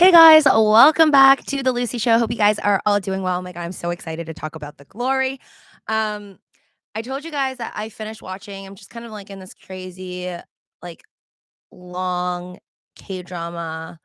Hey guys, welcome back to the Lucy Show. Hope you guys are all doing well. Oh my god, I'm so excited to talk about The Glory. Um, I told you guys that I finished watching. I'm just kind of like in this crazy, like long K-drama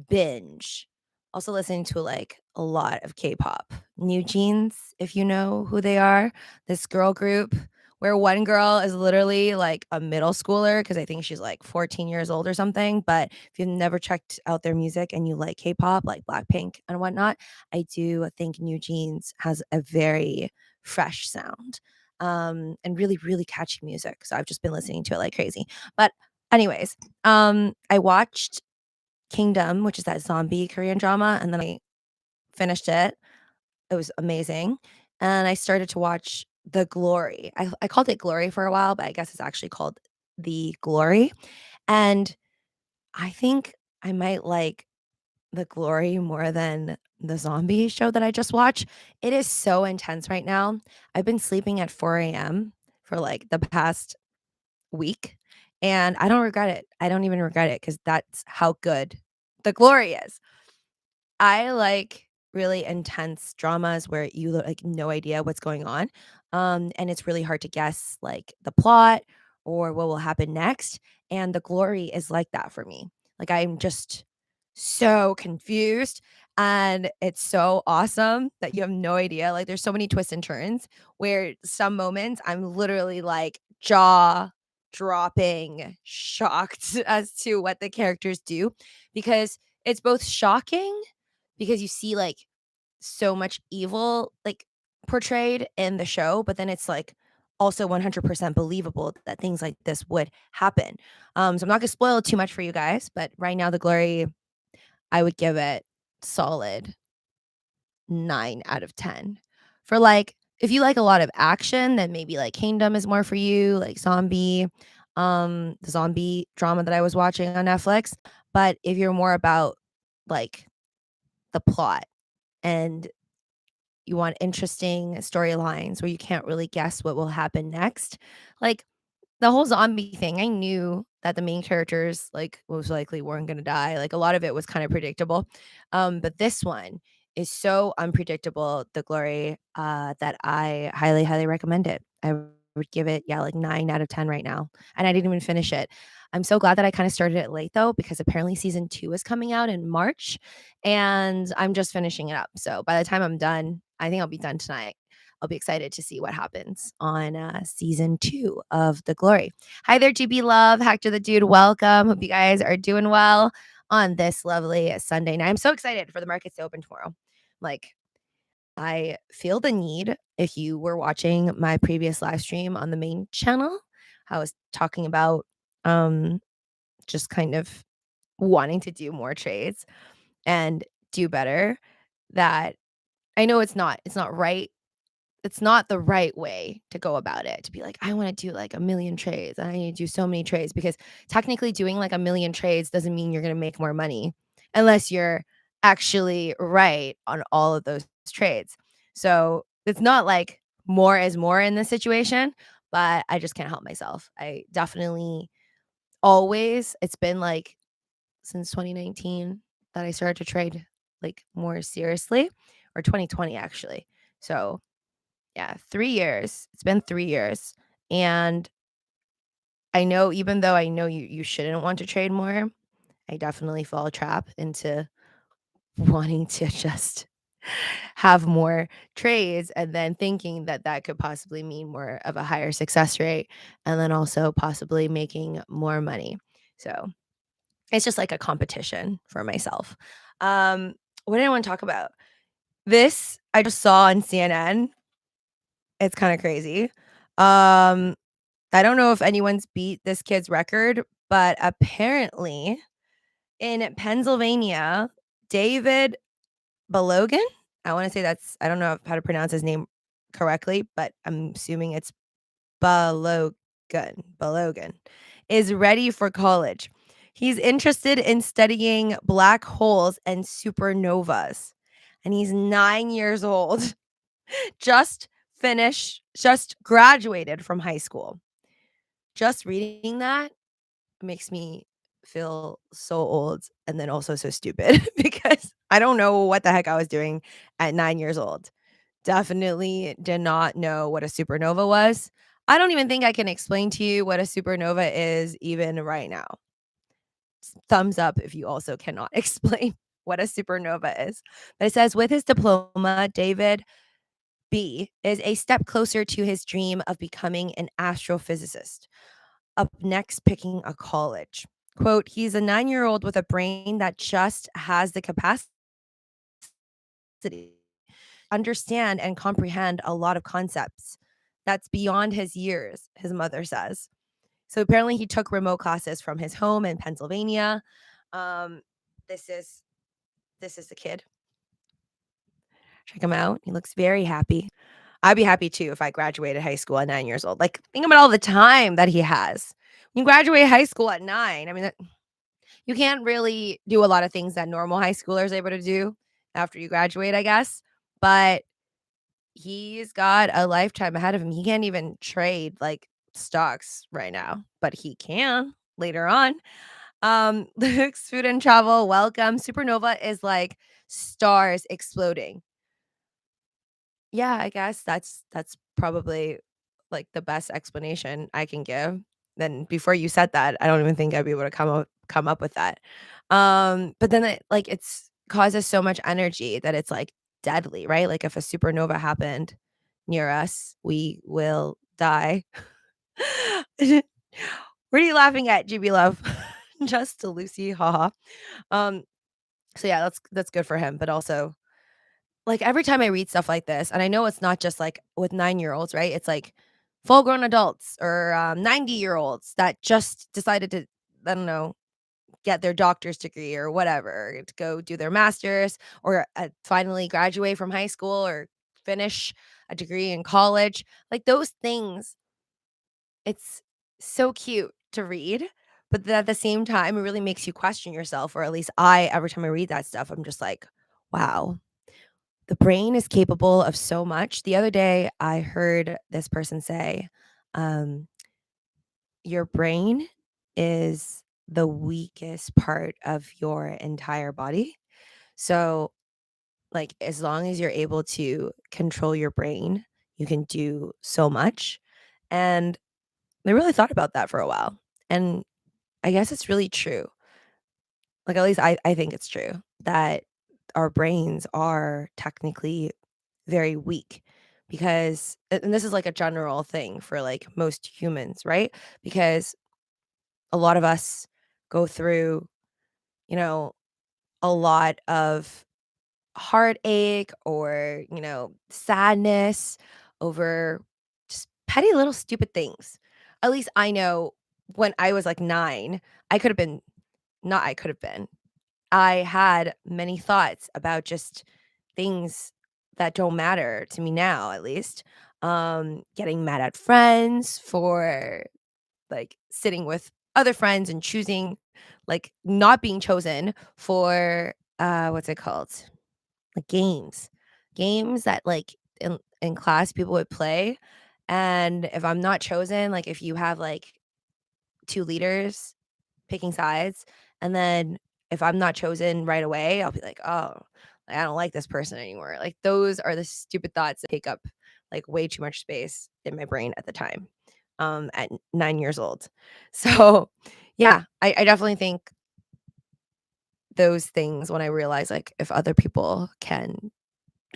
binge. Also listening to like a lot of K-pop. New Jeans, if you know who they are, this girl group where one girl is literally like a middle schooler because I think she's like 14 years old or something. But if you've never checked out their music and you like K-pop, like Blackpink and whatnot, I do think New Jeans has a very fresh sound and really, really catchy music. So I've just been listening to it like crazy. But anyways, I watched Kingdom, which is that zombie Korean drama, and then I finished it. It was amazing, and I started to watch The Glory. I called it Glory for a while, but I guess it's actually called The Glory, and I think I might like The Glory more than the zombie show that I just watched. It is so intense right now. I've been sleeping at 4 AM for, like, the past week, and I don't regret it. I don't even regret it because that's how good The Glory is. I like really intense dramas where you like no idea what's going on. And it's really hard to guess like the plot or what will happen next. And The Glory is like that for me. Like I'm just so confused and it's so awesome that you have no idea. Like there's so many twists and turns where some moments I'm literally like jaw dropping shocked as to what the characters do because it's both shocking because you see, like, so much evil, like, portrayed in the show, but then it's, like, also 100% believable that things like this would happen. So I'm not gonna spoil too much for you guys, but right now, The Glory, I would give it solid 9 out of 10. For, like if you like a lot of action, then maybe, like, Kingdom is more for you, like, the zombie drama that I was watching on Netflix. But if you're more about, like, the plot and you want interesting storylines where you can't really guess what will happen next. Like the whole zombie thing, I knew that the main characters like most likely weren't going to die. Like a lot of it was kind of predictable. But this one is so unpredictable, The Glory, that I highly, highly recommend it. I would give it, yeah, like 9 out of 10 right now. And I didn't even finish it. I'm so glad that I kind of started it late though, because apparently season 2 is coming out in March and I'm just finishing it up. So by the time I'm done, I think I'll be done tonight. I'll be excited to see what happens on season 2 of The Glory. Hi there, GB Love, Hector the Dude. Welcome. Hope you guys are doing well on this lovely Sunday night. I'm so excited for the markets to open tomorrow. Like, I feel the need. If you were watching my previous live stream on the main channel, I was talking about um, just kind of wanting to do more trades and do better. That I know it's not right. It's not the right way to go about it to be like, I want to do like a million trades and I need to do so many trades because technically doing like a million trades doesn't mean you're going to make more money unless you're actually right on all of those trades. So it's not like more is more in this situation, but I just can't help myself. I definitely always, it's been like since 2019 that I started to trade like more seriously, or 2020 actually. So yeah, 3 years. It's been 3 years, and I know even though I know you shouldn't want to trade more, I definitely fall a trap into wanting to just have more trades and then thinking that that could possibly mean more of a higher success rate and then also possibly making more money. So, it's just like a competition for myself. Um, what did I wanna talk about? This I just saw on CNN. It's kinda crazy. Um I don't know if anyone's beat this kid's record, but apparently in Pennsylvania, David Balogan, I wanna say I don't know how to pronounce his name correctly, but I'm assuming it's Balogan Balogan, is ready for college. He's interested in studying black holes and supernovas, and he's 9 years old, just graduated from high school. Just reading that makes me feel so old and then also so stupid because I don't know what the heck I was doing at 9 years old. Definitely did not know what a supernova was. I don't even think I can explain to you what a supernova is even right now. Thumbs up if you also cannot explain what a supernova is. But it says with his diploma, David B is a step closer to his dream of becoming an astrophysicist. Up next, picking a college. Quote, he's a 9-year-old with a brain that just has the capacity to understand and comprehend a lot of concepts. That's beyond his years, his mother says. So apparently he took remote classes from his home in Pennsylvania. Um, this is this is the kid. Check him out. He looks very happy. I'd be happy too if I graduated high school at 9 years old. Like, think about all the time that he has. When you graduate high school at 9, I mean, you can't really do a lot of things that normal high schoolers are able to do after you graduate, I guess. But he's got a lifetime ahead of him. He can't even trade like stocks right now, but he can later on. Luke's food and travel, welcome. Supernova is like stars exploding. Yeah, I guess that's probably, like, the best explanation I can give. Then before you said that, I don't even think I'd be able to come up with that. But then it's causes so much energy that it's, like, deadly, right? Like, if a supernova happened near us, we will die. What are you laughing at, GB Love? Just to Lucy, haha. Um, so yeah, that's good for him, but also like, every time I read stuff like this, and I know it's not just, like, with 9-year-olds, right? It's, like, full-grown adults or, 90-year-olds that just decided to, I don't know, get their doctor's degree or whatever, to go do their master's or, finally graduate from high school or finish a degree in college. Like, those things, it's so cute to read, but then at the same time, it really makes you question yourself, or at least every time I read that stuff, I'm just like, "Wow." The brain is capable of so much. The other day, I heard this person say, um, "Your brain is the weakest part of your entire body." So, like, as long as you're able to control your brain, you can do so much. And I really thought about that for a while, and I guess it's really true. Like, at least I think it's true that our brains are technically very weak because and this is like a general thing for like most humans, right? Because a lot of us go through, you know, a lot of heartache or, sadness over just petty little stupid things. At least I know when I was like 9, I could have been not I could have been. I had many thoughts about just things that don't matter to me now, at least. Getting mad at friends for like sitting with other friends and choosing like not being chosen for what's it called? Like games. Games that like in class people would play. And if I'm not chosen, like if you have like two leaders picking sides, and then if I'm not chosen right away, I'll be like, "Oh, like, I don't like this person anymore." Like, those are the stupid thoughts that take up, like, way too much space in my brain at the time, at 9 years old. So, yeah, I definitely think those things when I realize, like, if other people can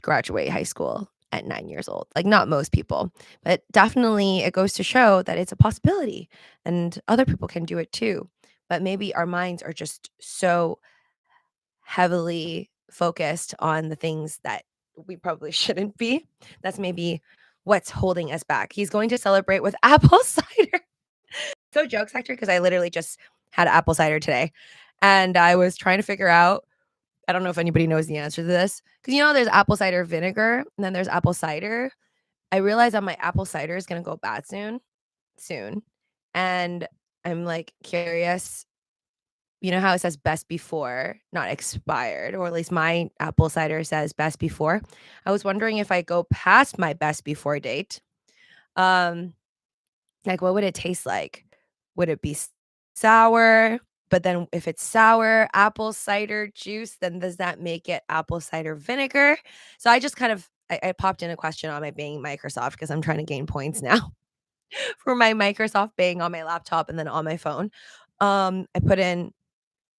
graduate high school at 9 years old, like, not most people, but definitely it goes to show that it's a possibility, and other people can do it too. But maybe our minds are just so heavily focused on the things that we probably shouldn't be. That's maybe what's holding us back. He's going to celebrate with apple cider. So jokes factor because I literally just had apple cider today, and I was trying to figure out. I don't know if anybody knows the answer to this because there's apple cider vinegar and then there's apple cider. I realize that my apple cider is gonna go bad soon, and I'm like curious. You know how it says best before, not expired, or at least my apple cider says best before. I was wondering if I go past my best before date, um, like, what would it taste like? Would it be sour? but then if it's sour apple cider juice, then does that make it apple cider vinegar? So I just kind of I popped in a question on my Bing Microsoft because I'm trying to gain points now for my Microsoft Bing on my laptop and then on my phone. I put in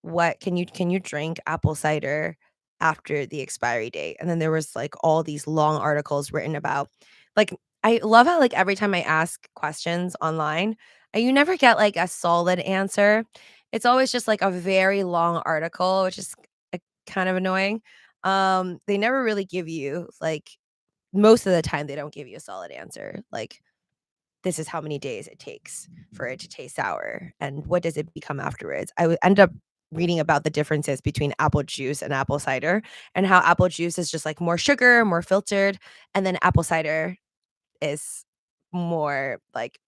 what can you drink apple cider after the expiry date? And then there was like all these long articles written about like I love how like every time I ask questions online, you never get like a solid answer. It's always just like a very long article, which is kind of annoying. They never really give you like most of the time they don't give you a solid answer. Like this is how many days it takes for it to taste sour and what does it become afterwards. I would end up reading about the differences between apple juice and apple cider and how apple juice is just like more sugar, more filtered, and then apple cider is more like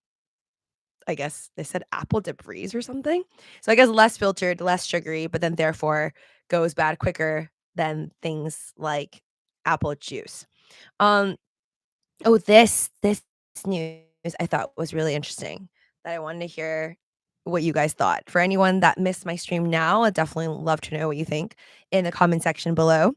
I guess they said apple debris or something. So I guess less filtered, less sugary, but then therefore goes bad quicker than things like apple juice. Um Oh, this news I thought was really interesting that I wanted to hear what you guys thought. For anyone that missed my stream now, I'd definitely love to know what you think in the comment section below.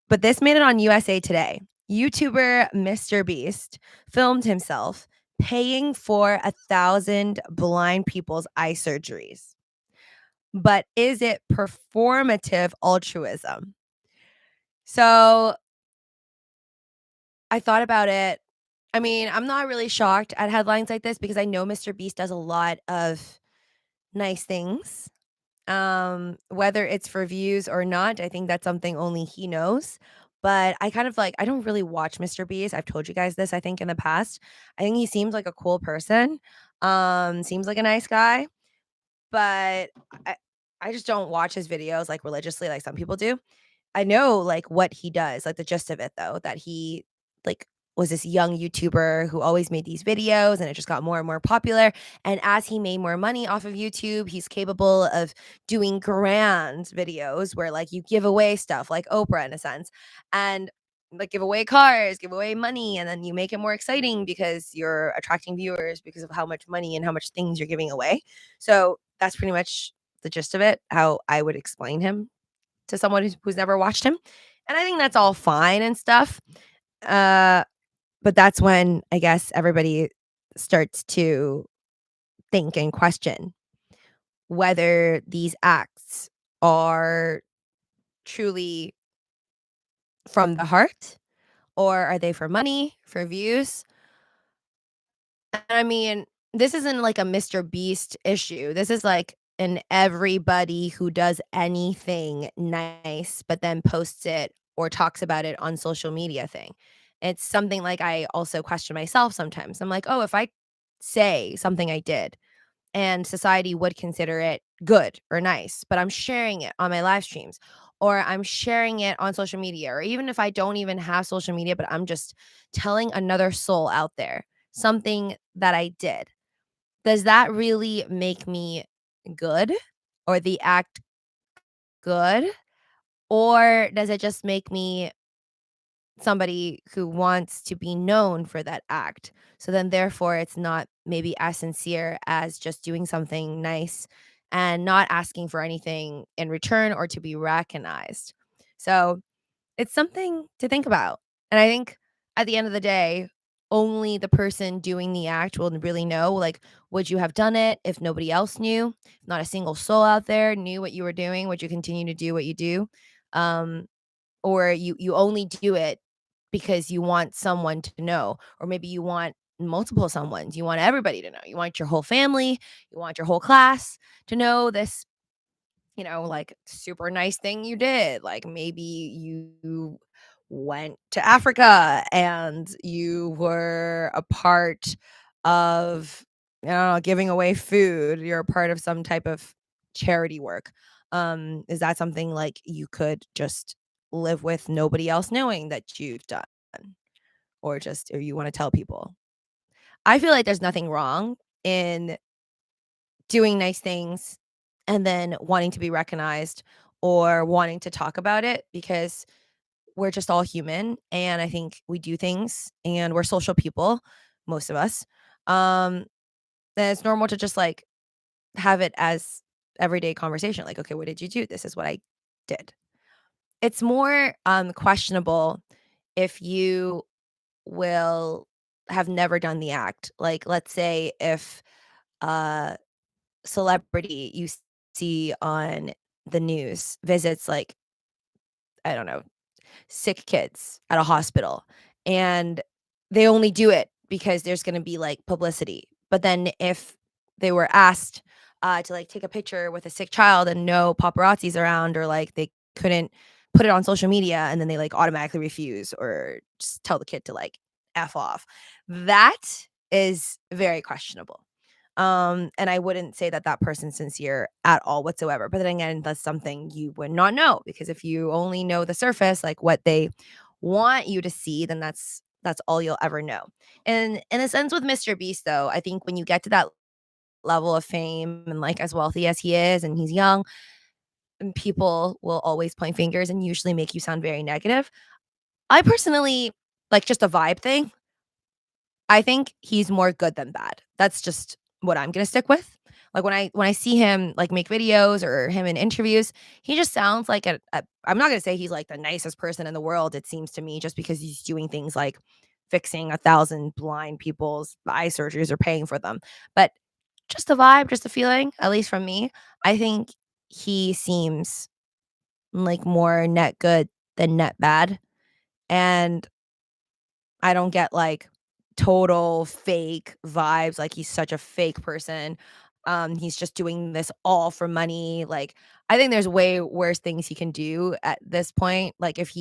But this made it on USA Today. YouTuber Mr. Beast filmed himself paying for 1,000 blind people's eye surgeries. But is it performative altruism? So I thought about it. I mean, I'm not really shocked at headlines like this because I know Mr. Beast does a lot of nice things. Whether it's for views or not, I think that's something only he knows. But I kind of like I don't really watch Mr. Beast. I've told you guys this, I think, in the past. I think he seems like a cool person. Seems like a nice guy, but I I just don't watch his videos like religiously like some people do. I know, like, what he does, like, the gist of it, though, that he, like, was this young YouTuber who always made these videos, and it just got more and more popular, and as he made more money off of YouTube, he's capable of doing grand videos where, like, you give away stuff, like Oprah in a sense, and, like, give away cars, give away money, and then you make it more exciting because you're attracting viewers because of how much money and how much things you're giving away. So, that's pretty much the gist of it, how I would explain him to someone who's never watched him, and I think that's all fine and stuff, uh, but that's when I guess everybody starts to think and question whether these acts are truly from the heart, or are they for money, for views? And I mean, this isn't like a Mr. Beast issue. This is like an everybody who does anything nice, but then posts it or talks about it on social media thing. It's something like I also question myself sometimes. I'm like, oh, if I say something I did and society would consider it good or nice, but I'm sharing it on my live streams or I'm sharing it on social media, or even if I don't even have social media, but I'm just telling another soul out there something that I did. Does that really make me good or the act good? Or does it just make me somebody who wants to be known for that act? So then, therefore, it's not maybe as sincere as just doing something nice and not asking for anything in return or to be recognized. So it's something to think about. And I think at the end of the day, only the person doing the act will really know, like, would you have done it if nobody else knew? If not a single soul out there knew what you were doing, would you continue to do what you do? Um, or you only do it because you want someone to know, or maybe you want multiple someones. You want everybody to know. You want your whole family, you want your whole class to know this, like super nice thing you did. Like maybe you went to Africa and you were a part of, giving away food. You're a part of some type of charity work. Is that something like you could just live with nobody else knowing that you've done, or you want to tell people? I feel like there's nothing wrong in doing nice things and then wanting to be recognized or wanting to talk about it because we're just all human and I think we do things and we're social people, most of us. Um, then it's normal to just like have it as everyday conversation, like, "Okay, what did you do? This is what I did." It's more, questionable if you will have never done the act. Like, let's say if a celebrity you see on the news visits, like, I don't know, sick kids at a hospital, and they only do it because there's gonna be, like, publicity. But then if they were asked, to, like, take a picture with a sick child and no paparazzi's around, or, like, they couldn't put it on social media, and then they, like, automatically refuse or just tell the kid to, like, F off. That is very questionable. And I wouldn't say that that person's sincere at all whatsoever. But then again, that's something you would not know, because if you only know the surface, like what they want you to see, then that's all you'll ever know. And in a sense with Mr. Beast though, I think when you get to that level of fame and like as wealthy as he is and he's young, and people will always point fingers and usually make you sound very negative. I personally like just a vibe thing. I think he's more good than bad. That's just what I'm gonna stick with. Like, when I see him, like, make videos or him in interviews, he just sounds like a I'm not gonna say he's, like, the nicest person in the world, it seems to me, just because he's doing things like fixing 1,000 blind people's eye surgeries or paying for them. But just a vibe, just a feeling, at least from me, I think he seems like more net good than net bad, and I don't get, like, total fake vibes, like, he's such a fake person. He's just doing this all for money, like, I think there's way worse things he can do at this point, like, if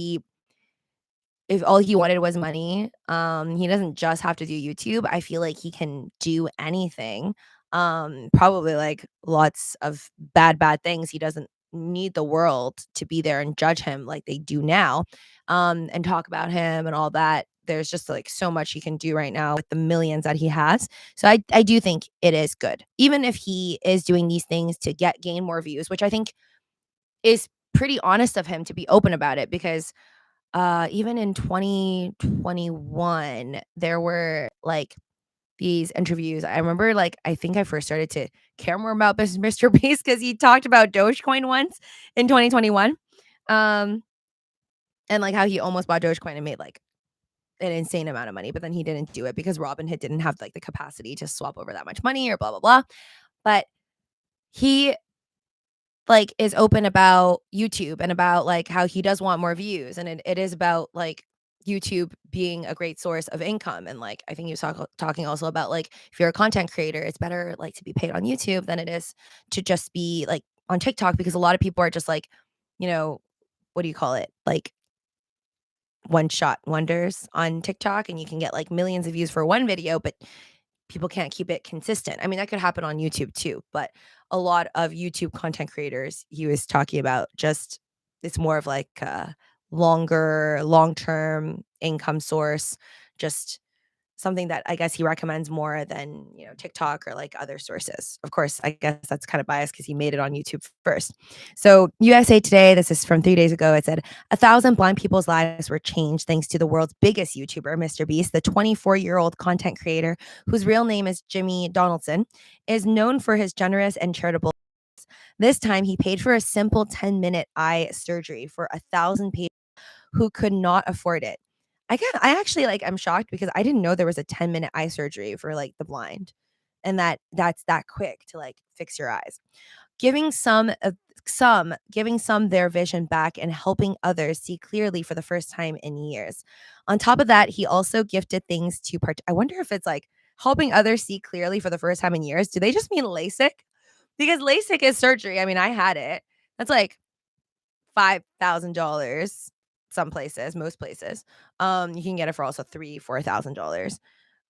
all he wanted was money, he doesn't just have to do YouTube. I feel like he can do anything. Probably like lots of bad things. He doesn't need the world to be there and judge him like they do now, and talk about him and all that. There's just like so much he can do right now with the millions that he has. So I do think it is good. Even if he is doing these things to gain more views, which I think is pretty honest of him to be open about it, because even in 2021, there were, like, these interviews. I remember, like, I think I first started to care more about Mr. Beast because he talked about Dogecoin once in 2021, um, and, like, how he almost bought Dogecoin and made, like, an insane amount of money, but then he didn't do it because Robinhood didn't have, like, the capacity to swap over that much money or blah, blah, blah. But he like, is open about YouTube and about, like, how he does want more views, and it is about, like, YouTube being a great source of income, and, like, I think he was talking also about, like, if you're a content creator, it's better, like, to be paid on YouTube than it is to just be, like, on TikTok, because a lot of people are just, like, you know, what do you call it? Like, one shot wonders on TikTok, and you can get, like, millions of views for one video, but people can't keep it consistent. I mean, that could happen on YouTube too, but a lot of YouTube content creators he was talking about, just it's more of like a longer, long-term income source, just something that I guess he recommends more than, TikTok or like other sources. Of course, I guess that's kind of biased because he made it on YouTube first. So, USA Today, this is from 3 days ago, it said, 1,000 blind people's lives were changed thanks to the world's biggest YouTuber, Mr. Beast. The 24-year-old content creator, whose real name is Jimmy Donaldson, is known for his generous and charitable. This time, he paid for a simple 10-minute eye surgery for 1,000 people who could not afford it. I actually, like, I'm shocked because I didn't know there was a 10-minute eye surgery for, like, the blind, and that's that quick to, like, fix your eyes. Giving some their vision back and helping others see clearly for the first time in years. On top of that, he also gifted things to I wonder if it's, like, helping others see clearly for the first time in years. Do they just mean LASIK? Because LASIK is surgery. I mean, I had it. That's, like, $5,000 some places, most places. You can get it for also $3,000-$4,000.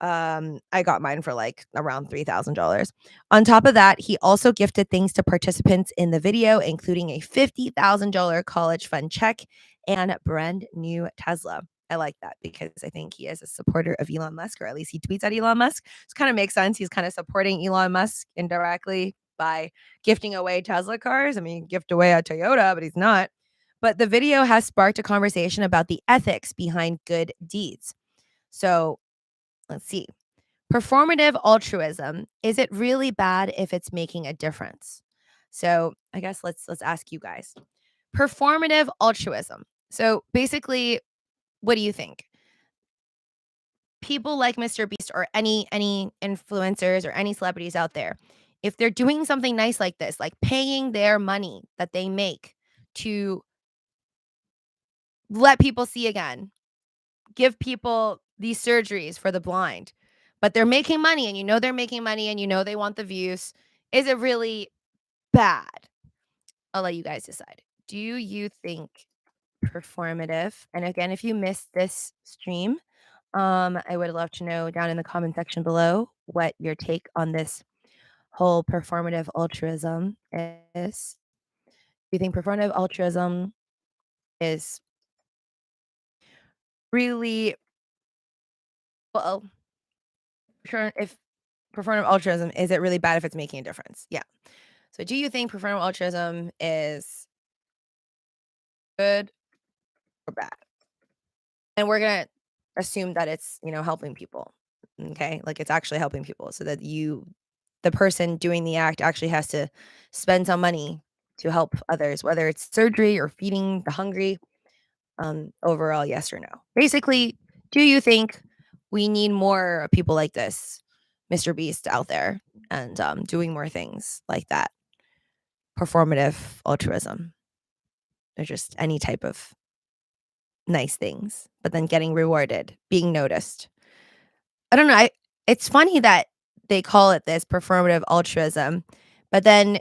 I got mine for, like, around $3,000. On top of that, he also gifted things to participants in the video, including a $50,000 college fund check and a brand new Tesla. I like that because I think he is a supporter of Elon Musk, or at least he tweets at Elon Musk. It kind of makes sense. He's kind of supporting Elon Musk indirectly by gifting away Tesla cars. I mean, gift away a Toyota, but he's not. But the video has sparked a conversation about the ethics behind good deeds. So let's see. Performative altruism. Is it really bad if it's making a difference? So I guess let's ask you guys. Performative altruism. So basically, what do you think? People like Mr. Beast or any influencers or any celebrities out there, if they're doing something nice like this, like paying their money that they make to let people see again, give people these surgeries for the blind, but they're making money and you know they're making money and you know they want the views, is it really bad? I'll let you guys decide. Do you think performative, and again, if you missed this stream, I would love to know down in the comment section below what your take on this whole performative altruism is. Do you think performative altruism is really well, sure, if performative altruism, is it really bad if it's making a difference? Yeah. So do you think performative altruism is good or bad? And we're gonna assume that it's, helping people. Okay? Like it's actually helping people so that the person doing the act actually has to spend some money to help others, whether it's surgery or feeding the hungry. Overall, yes or no. Basically, do you think we need more people like this, Mr. Beast out there and doing more things like that? Performative altruism or just any type of nice things, but then getting rewarded, being noticed. I don't know. It's funny that they call it this performative altruism, but then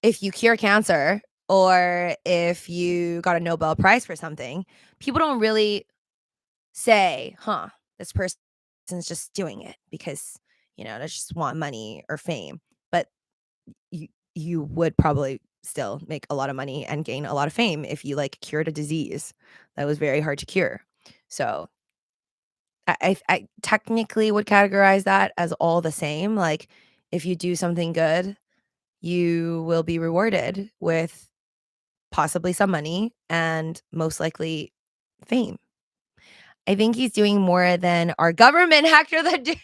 if you cure cancer or if you got a Nobel Prize for something, people don't really say, huh, this person's just doing it because, they just want money or fame. But you would probably still make a lot of money and gain a lot of fame if you like cured a disease that was very hard to cure. So I technically would categorize that as all the same. Like if you do something good, you will be rewarded with possibly some money and most likely fame. I think he's doing more than our government hacker that do.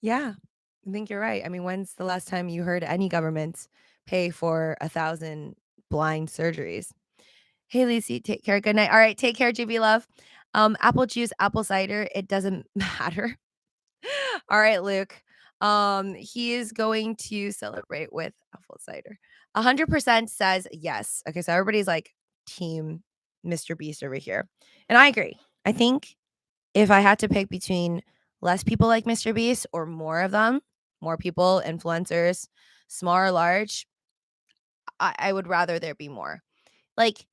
Yeah, I think you're right. I mean, when's the last time you heard any governments pay for 1,000 blind surgeries? Hey, Lucy, take care. Good night. All right, take care, GB love. Apple juice, apple cider, it doesn't matter. All right, Luke. He is going to celebrate with apple cider. 100% says yes. Okay, so everybody's like team Mr. Beast over here. And I agree. I think if I had to pick between less people like Mr. Beast or more of them, more people, influencers, small or large, I would rather there be more. Like,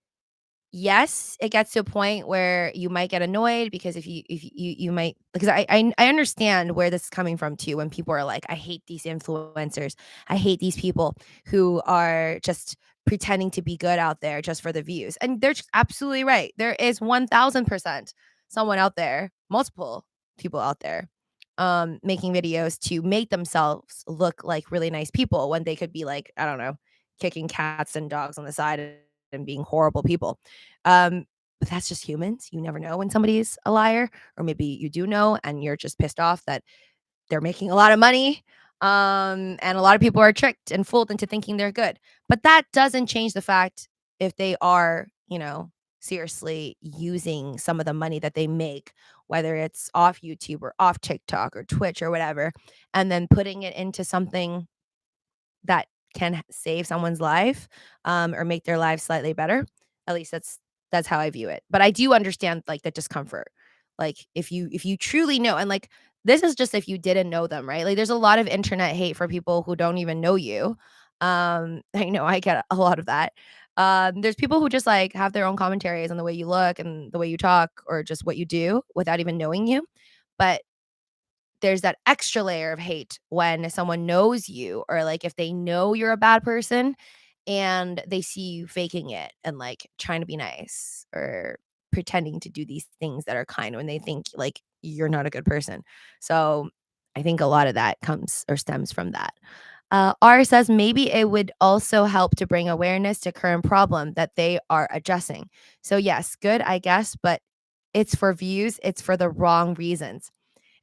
yes, it gets to a point where you might get annoyed because if you might, because I understand where this is coming from too when people are like, I hate these influencers. I hate these people who are just pretending to be good out there just for the views. And they're just absolutely right. There is 1000% someone out there, multiple people out there making videos to make themselves look like really nice people when they could be like, I don't know, kicking cats and dogs on the side and being horrible people. But that's just humans. You never know when somebody's a liar, or maybe you do know and you're just pissed off that they're making a lot of money. And a lot of people are tricked and fooled into thinking they're good. But that doesn't change the fact if they are, seriously using some of the money that they make, whether it's off YouTube or off TikTok or Twitch or whatever, and then putting it into something that can save someone's life, or make their lives slightly better. At least that's how I view it. But I do understand like the discomfort. Like if you truly know, and like this is just if you didn't know them, right? Like there's a lot of internet hate for people who don't even know you. I know I get a lot of that. There's people who just like have their own commentaries on the way you look and the way you talk or just what you do without even knowing you. But there's that extra layer of hate when someone knows you or like if they know you're a bad person and they see you faking it and like trying to be nice or pretending to do these things that are kind when they think like you're not a good person. So I think a lot of that comes or stems from that. R says maybe it would also help to bring awareness to current problem that they are addressing. So yes, good, I guess, but it's for views, it's for the wrong reasons.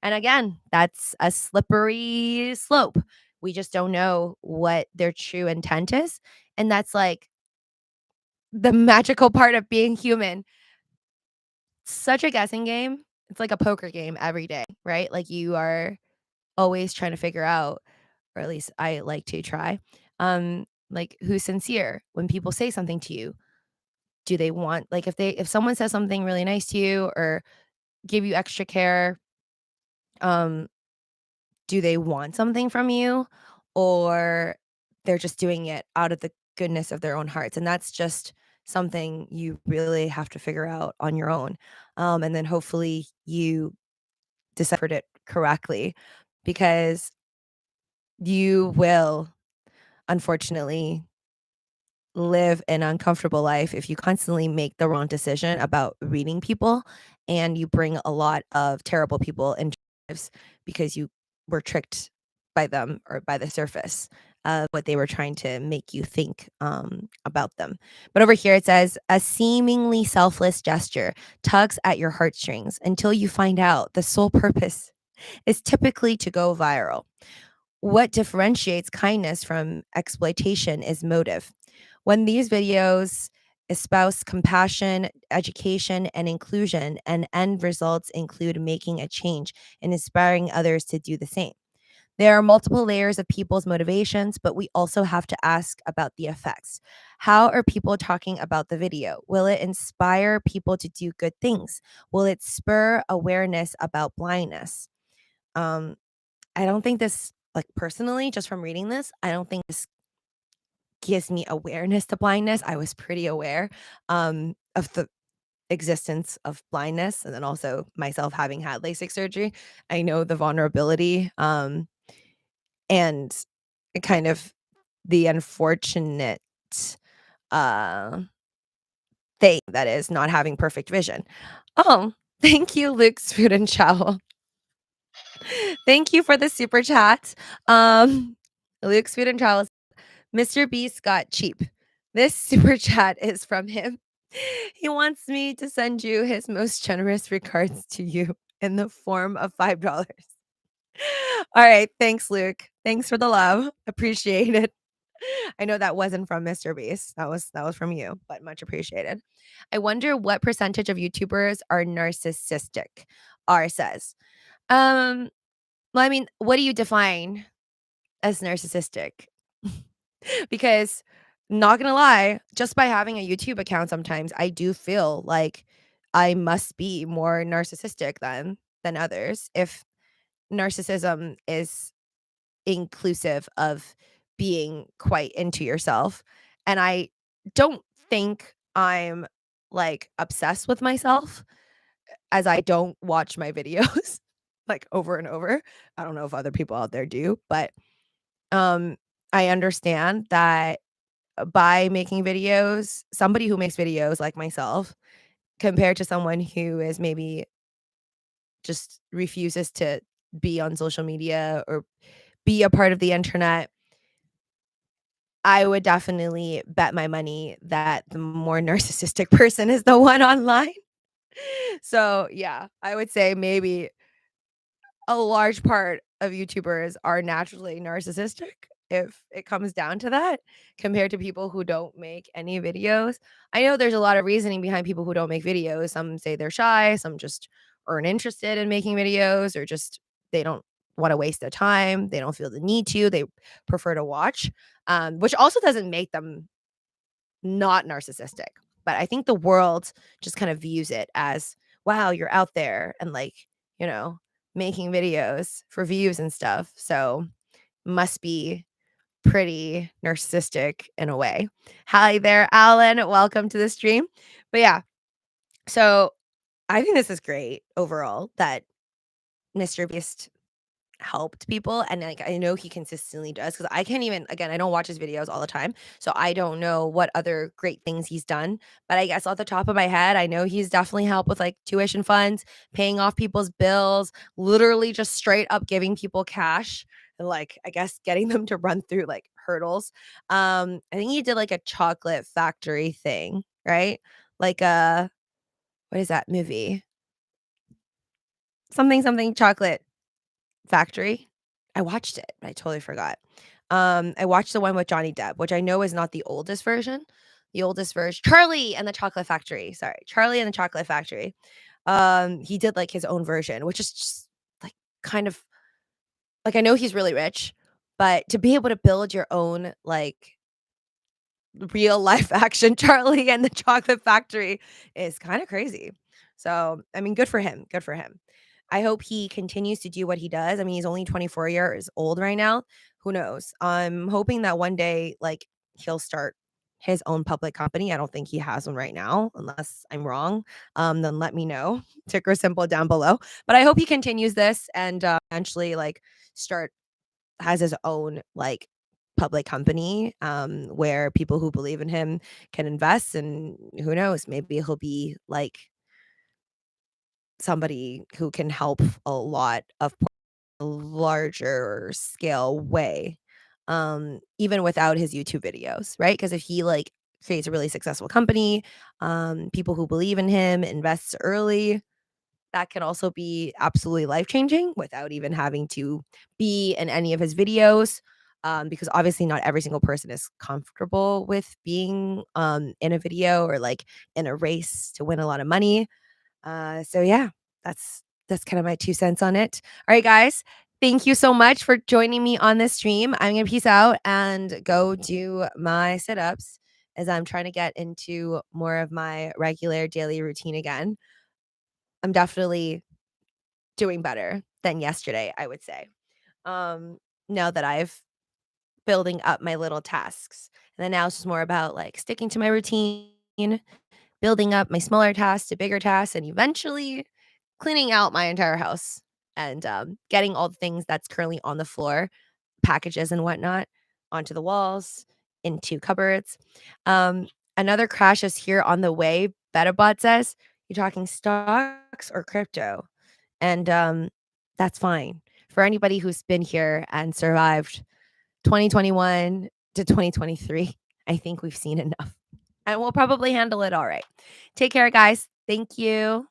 And again, that's a slippery slope We just don't know what their true intent is, and that's, like, the magical part of being human. Such a guessing game. It's like a poker game every day, right? Like, you are always trying to figure out, or at least I like to try, like, who's sincere when people say something to you. Do they want, like, if someone says something really nice to you or give you extra care, um, do they want something from you, or they're just doing it out of the goodness of their own hearts? And that's just something you really have to figure out on your own. And then hopefully you deciphered it correctly, because you will unfortunately live an uncomfortable life if you constantly make the wrong decision about reading people, and you bring a lot of terrible people into your lives because you were tricked by them or by the surface of what they were trying to make you think about them. But over here it says, a seemingly selfless gesture tugs at your heartstrings until you find out the sole purpose is typically to go viral. What differentiates kindness from exploitation is motive. When these videos espouse compassion, education, and inclusion, and end results include making a change and inspiring others to do the same. There are multiple layers of people's motivations, but we also have to ask about the effects. How are people talking about the video? Will it inspire people to do good things? Will it spur awareness about blindness? Um, I don't think this, like, personally, just from reading this, I don't think this gives me awareness to blindness. I was pretty aware, of the existence of blindness, and then also myself having had LASIK surgery. I know the vulnerability, and kind of the unfortunate, uh, thing that is not having perfect vision. Oh, thank you, Luke's Food and Travel. Thank you for the super chat. Luke's Food and Travel, Mr. Beast got cheap. This super chat is from him. He wants me to send you his most generous regards to you in the form of $5. All right, thanks, Luke. Thanks for the love. Appreciate it. I know that wasn't from Mr. Beast. That was from you, but much appreciated. I wonder what percentage of YouTubers are narcissistic. R says. Um, well, I mean, what do you define as narcissistic? Because, not gonna lie, just by having a YouTube account sometimes, I do feel like I must be more narcissistic than others, if narcissism is inclusive of being quite into yourself. And I don't think I'm, like, obsessed with myself, as I don't watch my videos, like, over and over. I don't know if other people out there do, but, um, I understand that by making videos, somebody who makes videos like myself, compared to someone who is maybe just refuses to be on social media or be a part of the internet, I would definitely bet my money that the more narcissistic person is the one online. So, yeah, I would say maybe a large part of YouTubers are naturally narcissistic, if it comes down to that, compared to people who don't make any videos. I know there's a lot of reasoning behind people who don't make videos. Some say they're shy, some just aren't interested in making videos, or just they don't want to waste their time. They don't feel the need to. They prefer to watch, which also doesn't make them not narcissistic. But I think the world just kind of views it as, wow, you're out there and, like, you know, making videos for views and stuff. So must be pretty narcissistic in a way. Hi there, Alan. Welcome to the stream. But yeah, so I think this is great overall that Mr. Beast helped people, and, like, I know he consistently does, because I can't even, again, I don't watch his videos all the time, so I don't know what other great things he's done, but I guess off the top of my head, I know he's definitely helped with, like, tuition funds, paying off people's bills, literally just straight up giving people cash, and, like, I guess getting them to run through, like, hurdles. I think he did, like, a chocolate factory thing, right? Like, what is that movie? Something something chocolate factory. I watched it, but I totally forgot. I watched the one with Johnny Depp, which I know is not the oldest version. The oldest version, Charlie and the Chocolate Factory. Sorry, Charlie and the Chocolate Factory. He did like his own version, which is just like kind of like I know he's really rich, but to be able to build your own like real life action Charlie and the Chocolate Factory is kind of crazy. So, I mean, good for him. Good for him. I hope he continues to do what he does. I mean, he's only 24 years old right now. Who knows? I'm hoping that one day, like, he'll start his own public company. I don't think he has one right now, unless I'm wrong. Then let me know. Ticker symbol down below. But I hope he continues this and eventually, like, start has his own like public company where people who believe in him can invest, and who knows, maybe he'll be like somebody who can help a lot of a larger scale way, even without his YouTube videos, right? Because if he like creates a really successful company, people who believe in him invests early, that can also be absolutely life-changing without even having to be in any of his videos, because obviously not every single person is comfortable with being, in a video or, like, in a race to win a lot of money. So yeah, that's kinda my 2 cents on it. Alright, guys, thank you so much for joining me on this stream. I'm gonna peace out and go do my sit-ups as I'm trying to get into more of my regular daily routine again. I'm definitely doing better than yesterday, I would say. Um, now that I've building up my little tasks. And then now it's just more about like sticking to my routine, building up my smaller tasks to bigger tasks, and eventually cleaning out my entire house and getting all the things that's currently on the floor, packages and whatnot, onto the walls, into cupboards. Um, Another crash is here on the way. BetaBot says, "You talking stocks or crypto?" And, that's fine. For anybody who's been here and survived 2021 to 2023, I think we've seen enough, and we'll probably handle it alright. Take care, guys. Thank you.